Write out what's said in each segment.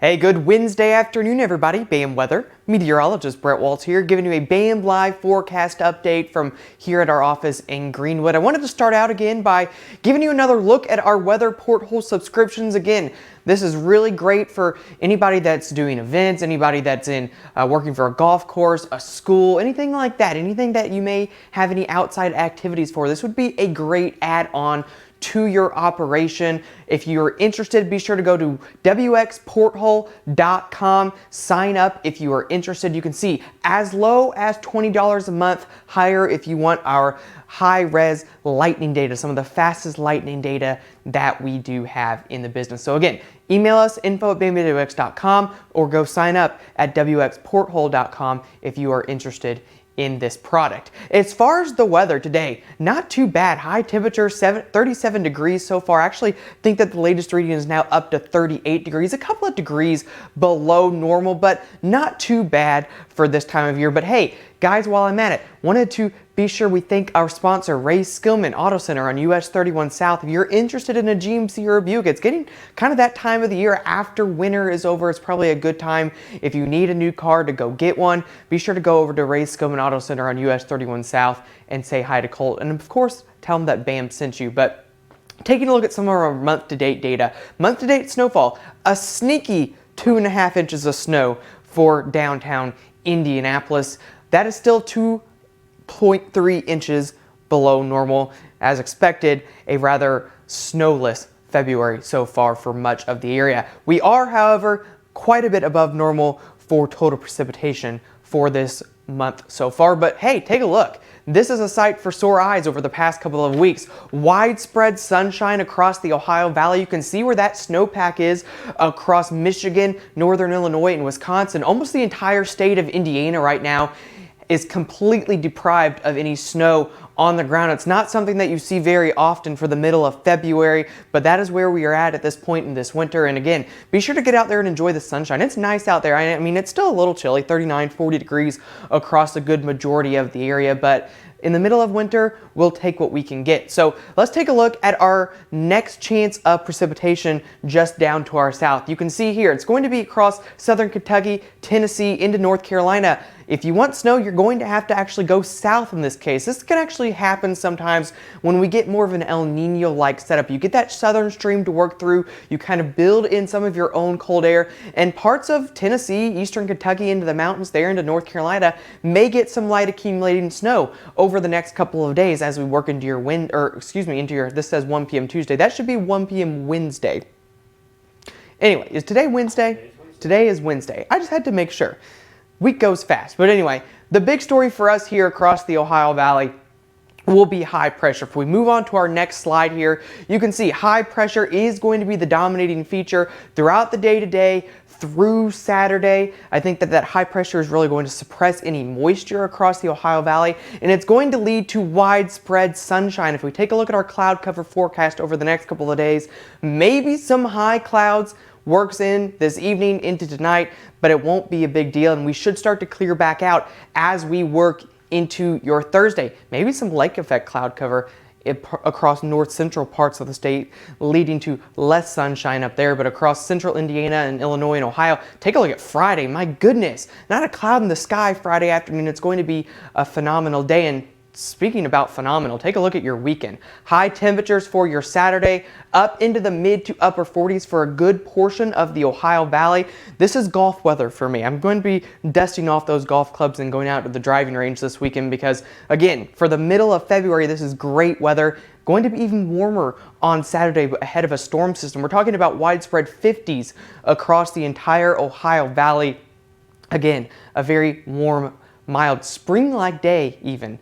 Hey, good Wednesday afternoon, everybody. BAM Weather meteorologist Brett Waltz here, giving you a BAM Live forecast update from here at our office in Greenwood. I wanted to start out again by giving you another look at our weather porthole subscriptions. Again, this is really great for anybody that's doing events, anybody that's in working for a golf course, a school, anything like that, anything that you may have any outside activities for. This would be a great add-on to your operation. If you're interested, be sure to go to wxporthole.com, sign up if you are interested. You can see as low as $20 a month, higher if you want our high-res lightning data, some of the fastest lightning data that we do have in the business. So again, email us info@bamwx.com or go sign up at wxporthole.com if you are interested in this product. As far as the weather today, not too bad. High temperature 37 degrees so far. I actually think that the latest reading is now up to 38 degrees, a couple of degrees below normal, but not too bad for this time of year. But hey, guys, while I'm at it, wanted to be sure we thank our sponsor, Ray Skillman Auto Center on US 31 South. If you're interested in a GMC or a Buick, it's getting kind of that time of the year after winter is over. It's probably a good time if you need a new car to go get one. Be sure to go over to Ray Skillman Auto Center on US 31 South and say hi to Colt. And of course, tell them that BAM sent you. But taking a look at some of our month-to-date data. Month-to-date snowfall, a sneaky 2.5 inches of snow for downtown Indianapolis. That is still 2.3 inches below normal. As expected, a rather snowless February so far for much of the area. We are, however, quite a bit above normal for total precipitation for this month so far. But hey, take a look. This is a sight for sore eyes over the past couple of weeks. Widespread sunshine across the Ohio Valley. You can see where that snowpack is across Michigan, northern Illinois, and Wisconsin. Almost the entire state of Indiana right now is completely deprived of any snow on the ground. It's not something that you see very often for the middle of February, but that is where we are at this point in this winter. And again, be sure to get out there and enjoy the sunshine. It's nice out there. I mean, it's still a little chilly, 39, 40 degrees across a good majority of the area, but in the middle of winter, we'll take what we can get. So let's take a look at our next chance of precipitation just down to our south. You can see here, it's going to be across southern Kentucky, Tennessee, into North Carolina. If you want snow, you're going to have to actually go south in this case. This can actually happen sometimes when we get more of an El Nino-like setup. You get that southern stream to work through, you kind of build in some of your own cold air, and parts of Tennessee, eastern Kentucky, into the mountains there into North Carolina may get some light accumulating snow over the next couple of days as we work into your into your, this says 1 p.m. Tuesday. That should be 1 p.m. Wednesday. Anyway, is today Wednesday? Today is Wednesday. I just had to make sure. Week goes fast. But anyway, the big story for us here across the Ohio Valley will be high pressure. If we move on to our next slide here, you can see high pressure is going to be the dominating feature throughout the day today through Saturday. I think that high pressure is really going to suppress any moisture across the Ohio Valley, and it's going to lead to widespread sunshine. If we take a look at our cloud cover forecast over the next couple of days, maybe some high clouds works in this evening into tonight, but it won't be a big deal, and we should start to clear back out as we work into your Thursday. Maybe some lake effect cloud cover across north central parts of the state, leading to less sunshine up there, but across central Indiana and Illinois and Ohio. Take a look at Friday. My goodness, not a cloud in the sky Friday afternoon. It's going to be a phenomenal day. And speaking about phenomenal, take a look at your weekend. High temperatures for your Saturday, up into the mid to upper 40s for a good portion of the Ohio Valley. This is golf weather for me. I'm going to be dusting off those golf clubs and going out to the driving range this weekend because, again, for the middle of February, this is great weather. Going to be even warmer on Saturday ahead of a storm system. We're talking about widespread 50s across the entire Ohio Valley. Again, a very warm, mild, spring-like day even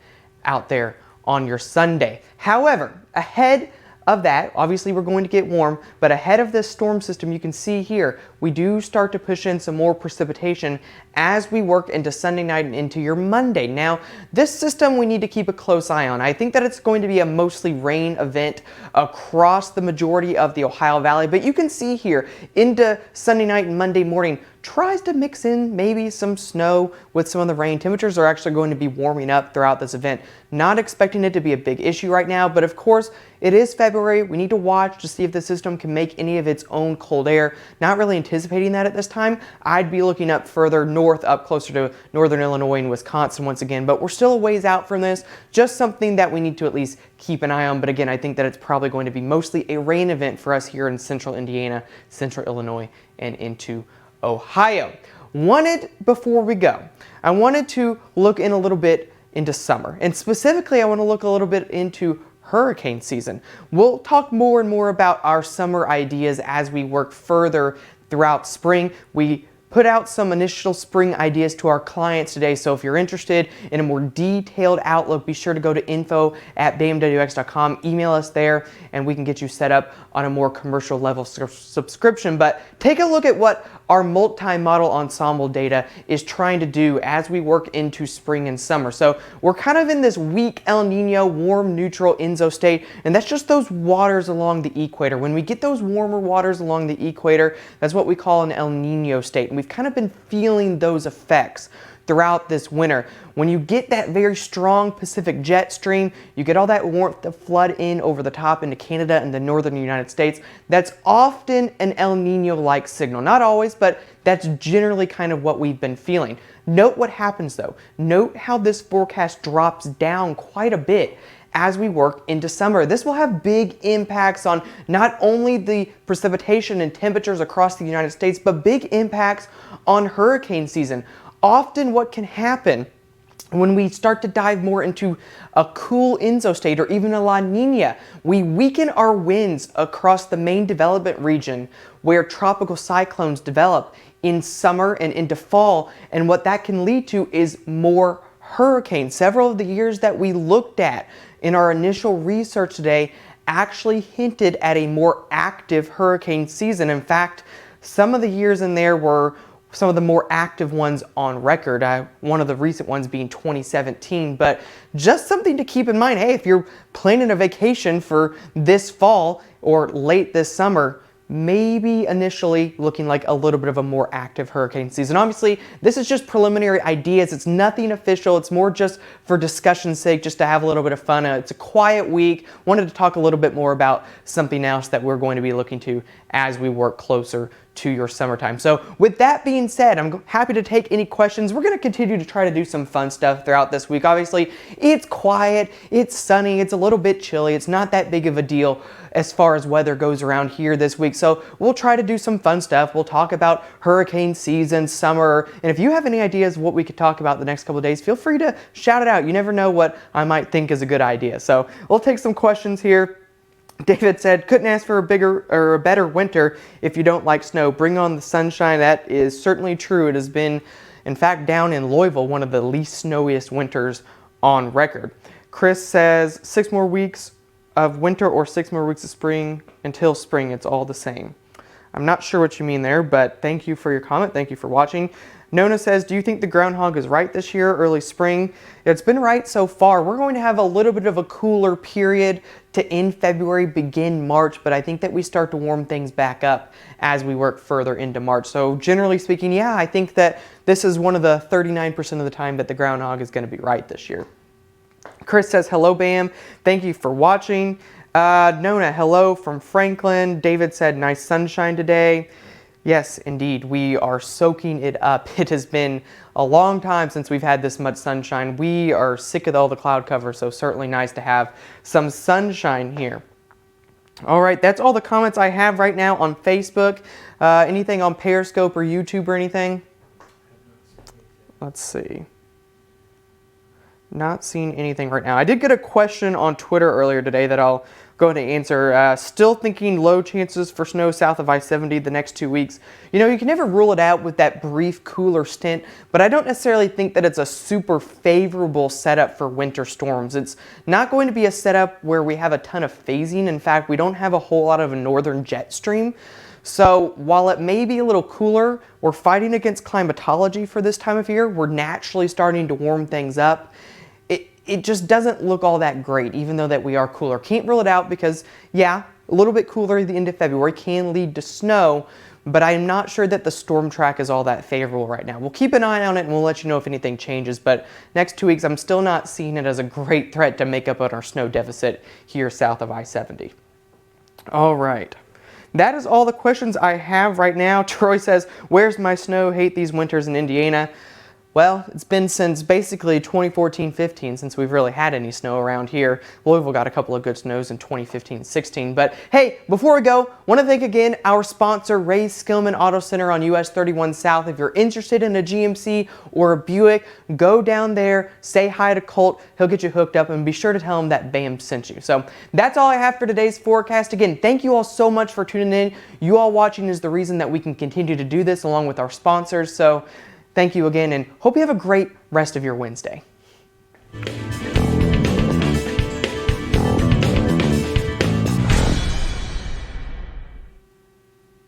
out there on your Sunday. However, ahead of that, obviously we're going to get warm, but ahead of this storm system, you can see here, we do start to push in some more precipitation as we work into Sunday night and into your Monday. Now, this system we need to keep a close eye on. I think that it's going to be a mostly rain event across the majority of the Ohio Valley, but you can see here into Sunday night and Monday morning, tries to mix in maybe some snow with some of the rain. Temperatures are actually going to be warming up throughout this event. Not expecting it to be a big issue right now, but of course it is February. We need to watch to see if the system can make any of its own cold air. Not really anticipating that at this time. I'd be looking up further north, up closer to northern Illinois and Wisconsin once again, but we're still a ways out from this. Just something that we need to at least keep an eye on. But again, I think that it's probably going to be mostly a rain event for us here in central Indiana, central Illinois, and into Ohio. Before we go, I wanted to look in a little bit into summer, and specifically I want to look a little bit into hurricane season. We'll talk more and more about our summer ideas as we work further throughout spring. We put out some initial spring ideas to our clients today, so if you're interested in a more detailed outlook, be sure to go to info@bmwx.com, email us there, and we can get you set up on a more commercial level subscription. But take a look at what our multi-model ensemble data is trying to do as we work into spring and summer. So we're kind of in this weak El Nino warm neutral ENSO state, and that's just those waters along the equator. When we get those warmer waters along the equator, that's what we call an El Nino state, and we've kind of been feeling those effects throughout this winter. When you get that very strong Pacific jet stream, you get all that warmth to flood in over the top into Canada and the northern United States. That's often an El Nino-like signal. Not always, but that's generally kind of what we've been feeling. Note what happens though. Note how this forecast drops down quite a bit as we work into summer. This will have big impacts on not only the precipitation and temperatures across the United States, but big impacts on hurricane season. Often what can happen when we start to dive more into a cool ENSO state or even a La Nina, we weaken our winds across the main development region where tropical cyclones develop in summer and into fall, and what that can lead to is more hurricanes. Several of the years that we looked at in our initial research today actually hinted at a more active hurricane season. In fact, some of the years in there were some of the more active ones on record, one of the recent ones being 2017, but just something to keep in mind. Hey, if you're planning a vacation for this fall or late this summer, maybe initially looking like a little bit of a more active hurricane season. Obviously, this is just preliminary ideas. It's nothing official. It's more just for discussion's sake, just to have a little bit of fun. It's a quiet week. Wanted to talk a little bit more about something else that we're going to be looking to as we work closer to your summertime. So with that being said, I'm happy to take any questions. We're going to continue to try to do some fun stuff throughout this week. Obviously, it's quiet, it's sunny, it's a little bit chilly. It's not that big of a deal as far as weather goes around here this week. So we'll try to do some fun stuff. We'll talk about hurricane season, summer, and if you have any ideas of what we could talk about the next couple of days, feel free to shout it out. You never know what I might think is a good idea. So we'll take some questions here. David said, couldn't ask for a bigger or a better winter if you don't like snow. Bring on the sunshine. That is certainly true. It has been, in fact, down in Louisville, one of the least snowiest winters on record. Chris says, 6 more weeks of winter or 6 more weeks of spring until spring. It's all the same. I'm not sure what you mean there, but thank you for your comment. Thank you for watching. Nona says, do you think the groundhog is right this year, early spring? It's been right so far. We're going to have a little bit of a cooler period to end February, begin March, but I think that we start to warm things back up as we work further into March. So generally speaking, yeah, I think that this is one of the 39% of the time that the groundhog is going to be right this year. Chris says, hello, Bam. Thank you for watching. Nona, hello from Franklin. David said, nice sunshine today. Yes, indeed, we are soaking it up. It has been a long time since we've had this much sunshine. We are sick of all the cloud cover, so certainly nice to have some sunshine here. All right, that's all the comments I have right now on Facebook. Anything on Periscope or YouTube or anything? Let's see. Not seeing anything right now. I did get a question on Twitter earlier today that I'll go ahead and answer. Still thinking low chances for snow south of I-70 the next 2 weeks. You know, you can never rule it out with that brief cooler stint, but I don't necessarily think that it's a super favorable setup for winter storms. It's not going to be a setup where we have a ton of phasing. In fact, we don't have a whole lot of a northern jet stream. So while it may be a little cooler, we're fighting against climatology for this time of year. We're naturally starting to warm things up. It just doesn't look all that great, even though that we are cooler. Can't rule it out because, yeah, a little bit cooler at the end of February can lead to snow, but I'm not sure that the storm track is all that favorable right now. We'll keep an eye on it and we'll let you know if anything changes, but next 2 weeks I'm still not seeing it as a great threat to make up on our snow deficit here south of I-70. All right. That is all the questions I have right now. Troy says, where's my snow? Hate these winters in Indiana. Well, it's been since basically 2014-15 since we've really had any snow around here. Louisville got a couple of good snows in 2015-16. But hey, before we go, want to thank again our sponsor, Ray Skillman Auto Center on US 31 South. If you're interested in a GMC or a Buick, go down there, say hi to Colt. He'll get you hooked up, and be sure to tell him that BAM sent you. So that's all I have for today's forecast. Again, thank you all so much for tuning in. You all watching is the reason that we can continue to do this along with our sponsors. So thank you again, and hope you have a great rest of your Wednesday.